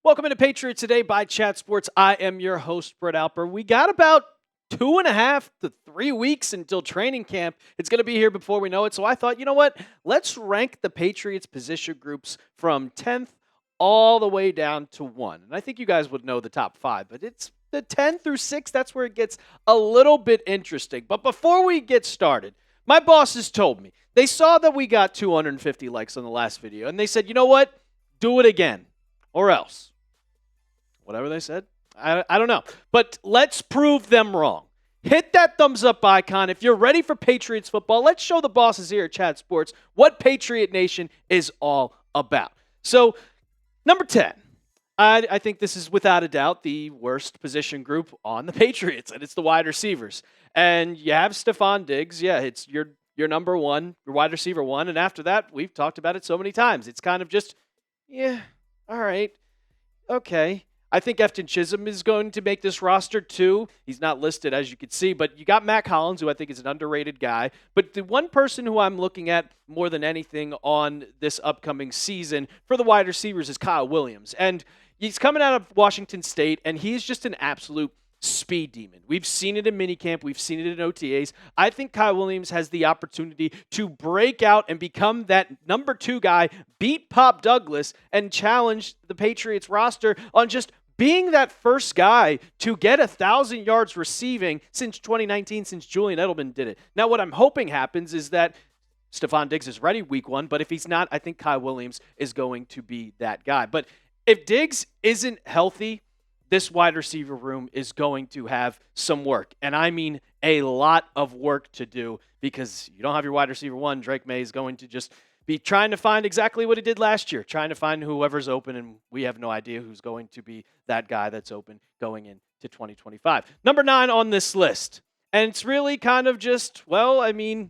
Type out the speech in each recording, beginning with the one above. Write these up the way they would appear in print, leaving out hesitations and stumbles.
Welcome into Patriots Today by Chat Sports. I am your host, Brett Alper. We got about 2.5 to 3 weeks until training camp. It's going to be here before we know it. So I thought, you know what? Let's rank the Patriots position groups from 10th all the way down to 1. And I think you guys would know the top 5, but it's the 10 through 6. That's where it gets a little bit interesting. But before we get started, my bosses told me, they saw that we got 250 likes on the last video, and they said, you know what? Do it again, or else. Whatever they said. I don't know. But let's prove them wrong. Hit that thumbs up icon. If you're ready for Patriots football, let's show the bosses here at Chat Sports what Patriot Nation is all about. So, number 10. I think this is without a doubt the worst position group on the Patriots, and it's the wide receivers. And you have Stephon Diggs. Yeah, it's your number one, your wide receiver one. And after that, we've talked about it so many times. It's kind of just, yeah, all right, okay. I think Efton Chisholm is going to make this roster too. He's not listed, as you can see, but you got Matt Collins, who I think is an underrated guy. But the one person who I'm looking at more than anything on this upcoming season for the wide receivers is Kyle Williams. And he's coming out of Washington State, and he's just an absolute speed demon. We've seen it in minicamp. We've seen it in OTAs. I think Kyle Williams has the opportunity to break out and become that number 2 guy, beat Pop Douglas, and challenge the Patriots roster on just being that first guy to get 1,000 yards receiving since 2019, since Julian Edelman did it. Now, what I'm hoping happens is that Stephon Diggs is ready week 1, but if he's not, I think Kyle Williams is going to be that guy. But if Diggs isn't healthy, this wide receiver room is going to have some work. And I mean a lot of work to do, because you don't have your wide receiver 1. Drake May is going to just be trying to find exactly what he did last year, trying to find whoever's open, and we have no idea who's going to be that guy that's open going into 2025. Number 9 on this list, and it's really kind of just, well, I mean,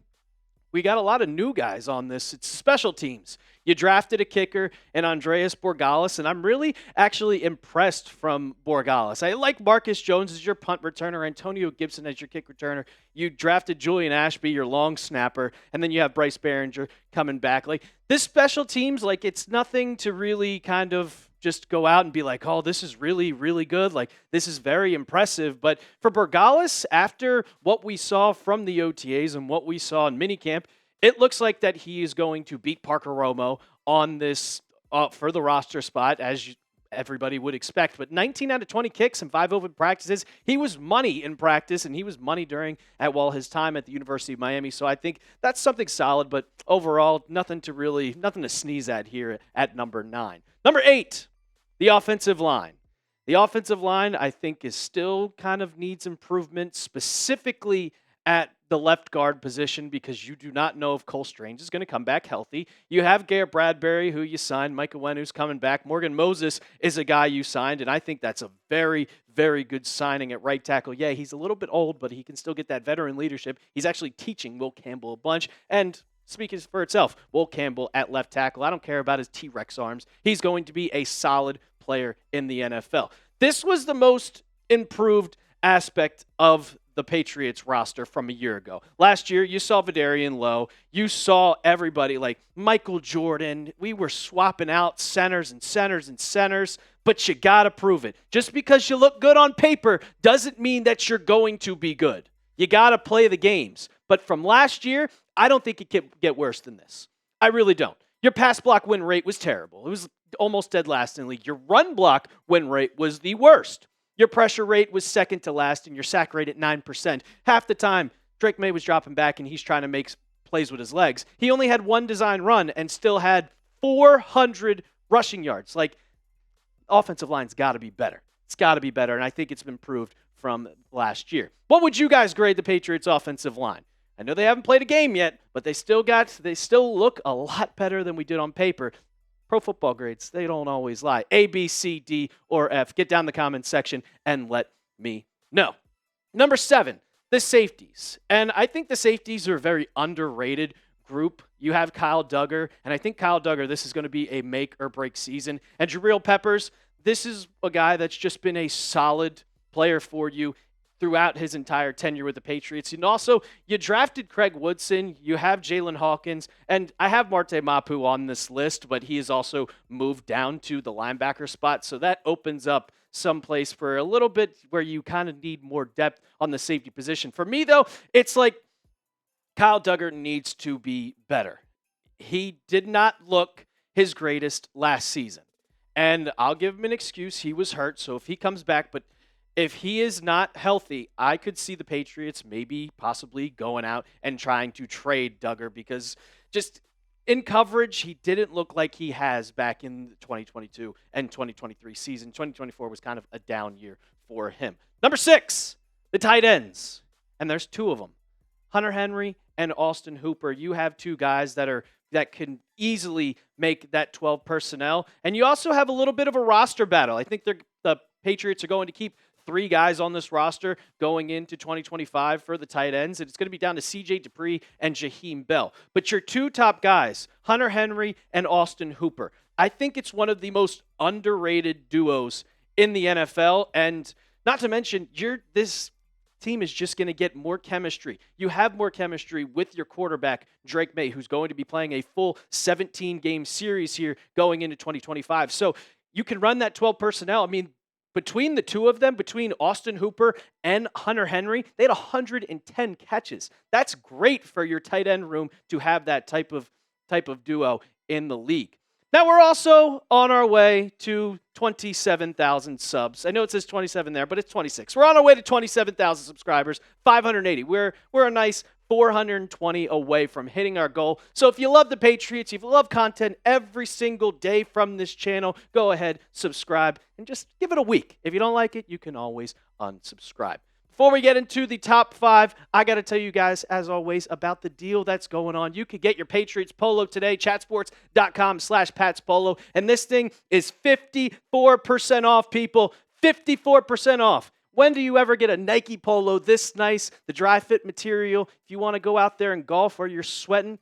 we got a lot of new guys on this. It's special teams. You drafted a kicker in Andreas Borregales, and I'm really actually impressed from Borregales. I like Marcus Jones as your punt returner, Antonio Gibson as your kick returner. You drafted Julian Ashby, your long snapper, and then you have Bryce Behringer coming back. Like, this special teams, like, it's nothing to really kind of just go out and be like, oh, this is really, really good. Like, this is very impressive. But for Borregales, after what we saw from the OTAs and what we saw in minicamp, it looks like that he is going to beat Parker Romo on this for the roster spot, as everybody would expect. But 19 out of 20 kicks and 5 open practices. He was money in practice, and he was money during his time at the University of Miami. So I think that's something solid. But overall, nothing to sneeze at here at number 9. Number 8, the offensive line. The offensive line, I think, is still kind of needs improvement, specifically at the left guard position, because you do not know if Cole Strange is going to come back healthy. You have Garrett Bradbury, who you signed. Micah Wenner's coming back. Morgan Moses is a guy you signed, and I think that's a very, very good signing at right tackle. Yeah, he's a little bit old, but he can still get that veteran leadership. He's actually teaching Will Campbell a bunch, and speaking for itself, Will Campbell at left tackle. I don't care about his T-Rex arms. He's going to be a solid player in the NFL. This was the most improved aspect of the Patriots roster from a year ago. Last year, you saw Vidarian Lowe. You saw everybody like Michael Jordan. We were swapping out centers and centers and centers, but you got to prove it. Just because you look good on paper doesn't mean that you're going to be good. You got to play the games. But from last year, I don't think it can get worse than this. I really don't. Your pass block win rate was terrible. It was almost dead last in the league. Your run block win rate was the worst. Your pressure rate was second to last, and your sack rate at 9%. Half the time, Drake May was dropping back, and he's trying to make plays with his legs. He only had 1 design run and still had 400 rushing yards. Like, offensive line's got to be better. It's got to be better, and I think it's been proved from last year. What would you guys grade the Patriots' offensive line? I know they haven't played a game yet, but they still look a lot better than we did on paper. Pro football grades, they don't always lie. A, B, C, D, or F. Get down in the comments section and let me know. Number 7, the safeties. And I think the safeties are a very underrated group. You have Kyle Duggar, and I think Kyle Duggar, this is going to be a make or break season. And Jabril Peppers, this is a guy that's just been a solid player for you throughout his entire tenure with the Patriots. And also, you drafted Craig Woodson, you have Jalen Hawkins, and I have Marte Mapu on this list, but he has also moved down to the linebacker spot, so that opens up some place for a little bit where you kind of need more depth on the safety position. For me, though, it's like Kyle Duggar needs to be better. He did not look his greatest last season. And I'll give him an excuse. He was hurt, so if he comes back, but if he is not healthy, I could see the Patriots maybe possibly going out and trying to trade Duggar because just in coverage, he didn't look like he has back in the 2022 and 2023 season. 2024 was kind of a down year for him. Number 6, the tight ends. And there's 2 of them. Hunter Henry and Austin Hooper. You have 2 guys that can easily make that 12 personnel. And you also have a little bit of a roster battle. I think the Patriots are going to keep 3 guys on this roster going into 2025 for the tight ends. And it's going to be down to C.J. Dupree and Jaheim Bell. But your 2 top guys, Hunter Henry and Austin Hooper, I think it's one of the most underrated duos in the NFL. And not to mention, this team is just going to get more chemistry. You have more chemistry with your quarterback, Drake May, who's going to be playing a full 17-game series here going into 2025. So you can run that 12 personnel. I mean, between the 2 of them, between Austin Hooper and Hunter Henry, they had 110 catches. That's great for your tight end room to have that type of duo in the league. Now we're also on our way to 27,000 subs. I know it says 27 there, but it's 26. We're on our way to 27,000 subscribers, 580. We're a nice 420 away from hitting our goal. So if you love the Patriots, if you love content every single day from this channel, go ahead, subscribe, and just give it a week. If you don't like it, you can always unsubscribe. Before we get into the top 5, I got to tell you guys, as always, about the deal that's going on. You can get your Patriots Polo today, chatsports.com/PatsPolo, and this thing is 54% off, people. 54% off. When do you ever get a Nike Polo this nice, the dry fit material? If you want to go out there and golf or you're sweating,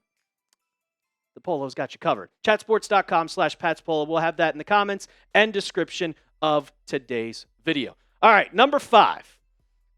the Polo's got you covered. Chatsports.com/PatsPolo. We'll have that in the comments and description of today's video. All right, number 5.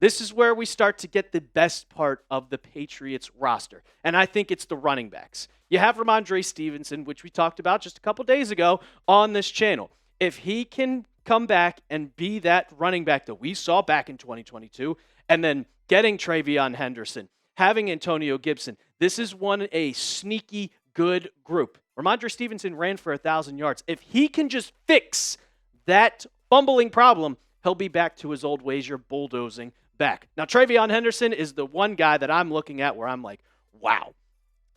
This is where we start to get the best part of the Patriots roster, and I think it's the running backs. You have Ramondre Stevenson, which we talked about just a couple days ago on this channel. If he can come back and be that running back that we saw back in 2022, and then getting Travion Henderson, having Antonio Gibson, this is a sneaky good group. Ramondre Stevenson ran for 1,000 yards. If he can just fix that fumbling problem, he'll be back to his old ways. You're bulldozing back. Now, Travion Henderson is the one guy that I'm looking at where I'm like, wow.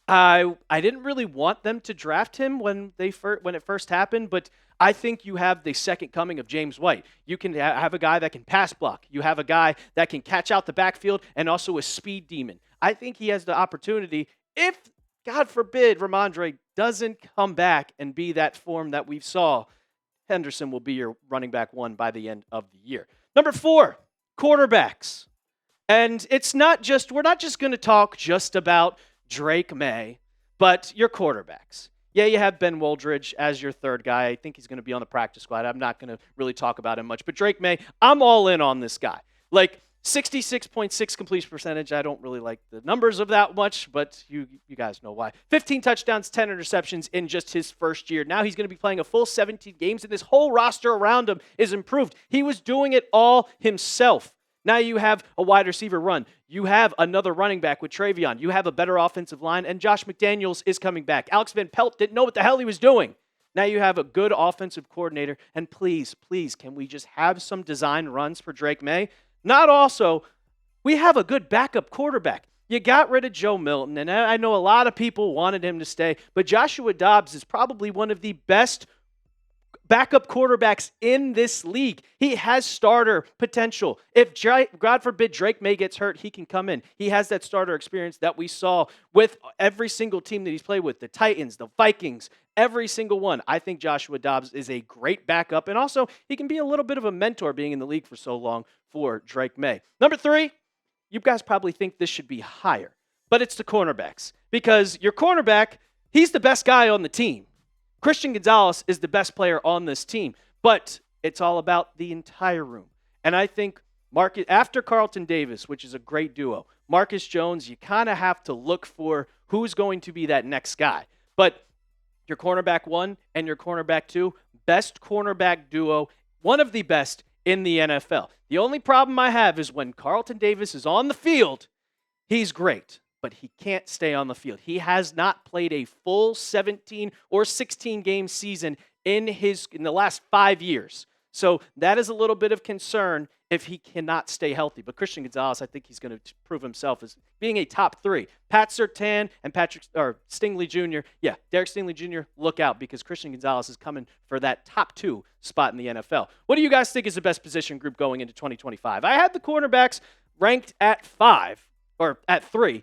I didn't really want them to draft him when it first happened, but I think you have the second coming of James White. You can have a guy that can pass block. You have a guy that can catch out the backfield and also a speed demon. I think he has the opportunity, if, God forbid, Ramondre doesn't come back and be that form that we saw, Henderson will be your running back 1 by the end of the year. Number 4, quarterbacks. And we're not just going to talk just about Drake May, but your quarterbacks. Yeah, you have Ben Woldridge as your 3rd guy. I think he's going to be on the practice squad. I'm not going to really talk about him much. But Drake May, I'm all in on this guy. Like 66.6 completion percentage. I don't really like the numbers of that much, but you guys know why. 15 touchdowns, 10 interceptions in just his first year. Now he's going to be playing a full 17 games, and this whole roster around him is improved. He was doing it all himself. Now you have a wide receiver run. You have another running back with Travion. You have a better offensive line, and Josh McDaniels is coming back. Alex Van Pelt didn't know what the hell he was doing. Now you have a good offensive coordinator, and please, can we just have some design runs for Drake May? We have a good backup quarterback. You got rid of Joe Milton, and I know a lot of people wanted him to stay, but Joshua Dobbs is probably one of the best backup quarterbacks in this league. He has starter potential. If, God forbid, Drake May gets hurt, he can come in. He has that starter experience that we saw with every single team that he's played with, the Titans, the Vikings, every single one. I think Joshua Dobbs is a great backup, and also he can be a little bit of a mentor being in the league for so long for Drake May. Number 3, you guys probably think this should be higher, but it's the cornerbacks, because your cornerback, he's the best guy on the team. Christian Gonzalez is the best player on this team, but it's all about the entire room. And I think After Carlton Davis, which is a great duo, Marcus Jones, you kind of have to look for who's going to be that next guy. But your cornerback 1 and your cornerback 2, best cornerback duo, one of the best in the NFL. The only problem I have is when Carlton Davis is on the field, he's great, but he can't stay on the field. He has not played a full 17 or 16 game season in the last 5 years. So that is a little bit of concern if he cannot stay healthy. But Christian Gonzalez, I think he's going to prove himself as being a top 3. Pat Surtain and Stingley Jr. Yeah, Derek Stingley Jr., look out because Christian Gonzalez is coming for that top 2 spot in the NFL. What do you guys think is the best position group going into 2025? I had the cornerbacks ranked at 5 or at 3.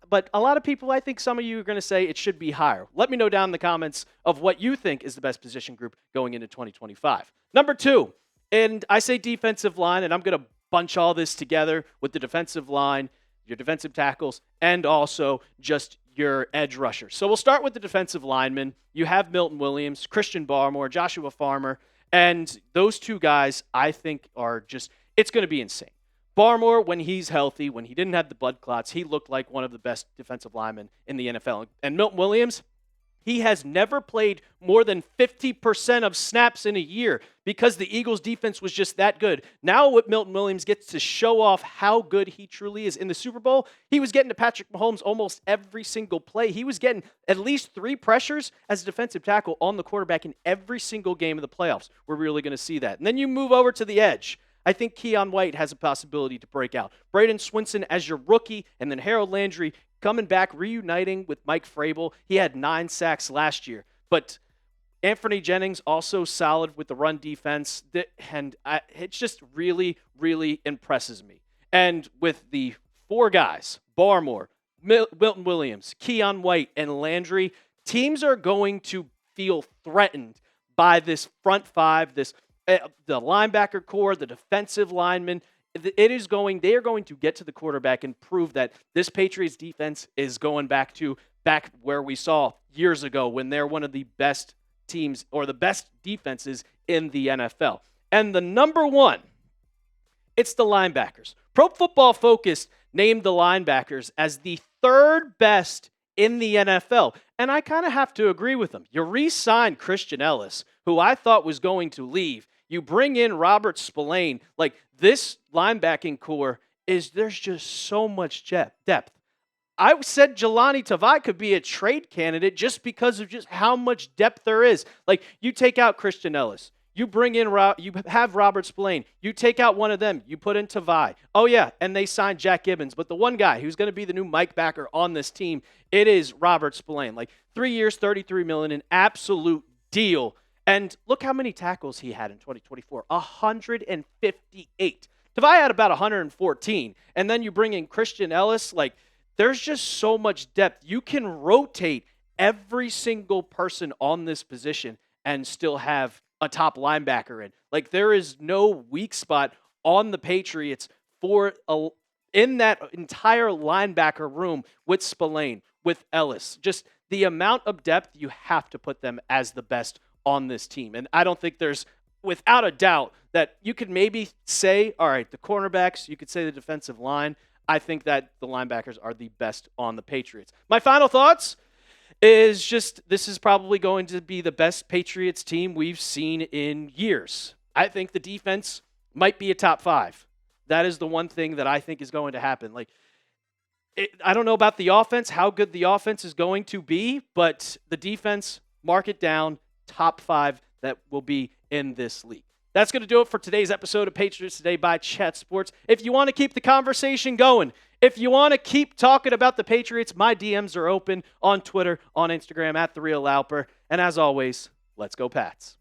But a lot of people, I think some of you are going to say it should be higher. Let me know down in the comments of what you think is the best position group going into 2025. Number 2, and I say defensive line, and I'm going to bunch all this together with the defensive line, your defensive tackles, and also just your edge rushers. So we'll start with the defensive linemen. You have Milton Williams, Christian Barmore, Joshua Farmer, and those 2 guys I think are just, it's going to be insane. Barmore, when he's healthy, when he didn't have the blood clots, he looked like one of the best defensive linemen in the NFL. And Milton Williams, he has never played more than 50% of snaps in a year because the Eagles' defense was just that good. Now what Milton Williams gets to show off how good he truly is. In the Super Bowl, he was getting to Patrick Mahomes almost every single play. He was getting at least 3 pressures as a defensive tackle on the quarterback in every single game of the playoffs. We're really going to see that. And then you move over to the edge. I think Keon White has a possibility to break out. Braden Swinson as your rookie, and then Harold Landry coming back, reuniting with Mike Vrabel. He had 9 sacks last year. But Anthony Jennings also solid with the run defense. And it just really, really impresses me. And with the 4 guys, Barmore, Milton Williams, Keon White, and Landry, teams are going to feel threatened by this front 5, the linebacker core, the defensive linemen. They are going to get to the quarterback and prove that this Patriots defense is going back where we saw years ago when they're one of the best teams or the best defenses in the NFL. And the number 1, it's the linebackers. Pro Football Focus named the linebackers as the 3rd best in the NFL. And I kind of have to agree with them. You re-signed Christian Ellis, who I thought was going to leave. You bring in Robert Spillane. Like, this linebacking core there's just so much depth. I said Jelani Tavai could be a trade candidate just because of just how much depth there is. Like, you take out Christian Ellis. You bring in, you have Robert Spillane. You take out one of them. You put in Tavai. Oh, yeah, and they signed Jack Gibbons. But the one guy who's going to be the new Mike Backer on this team, it is Robert Spillane. Like, 3 years, $33 million, an absolute deal. And look how many tackles he had in 2024, 158. Tavai had about 114. And then you bring in Christian Ellis. Like, there's just so much depth. You can rotate every single person on this position and still have a top linebacker in. Like, there is no weak spot on the Patriots in that entire linebacker room with Spillane, with Ellis. Just the amount of depth, you have to put them as the best on this team. And I don't think there's, without a doubt, that you could maybe say, all right, the cornerbacks, you could say the defensive line. I think that the linebackers are the best on the Patriots. My final thoughts is just this is probably going to be the best Patriots team we've seen in years. I think the defense might be a top 5. That is the one thing that I think is going to happen. Like, I don't know about the offense, how good the offense is going to be, but the defense, mark it down, top 5 that will be in this league. That's going to do it for today's episode of Patriots Today by Chat Sports. If you want to keep the conversation going, if you want to keep talking about the Patriots, my DMs are open on Twitter, on Instagram, @TheRealAlper. And as always, let's go Pats.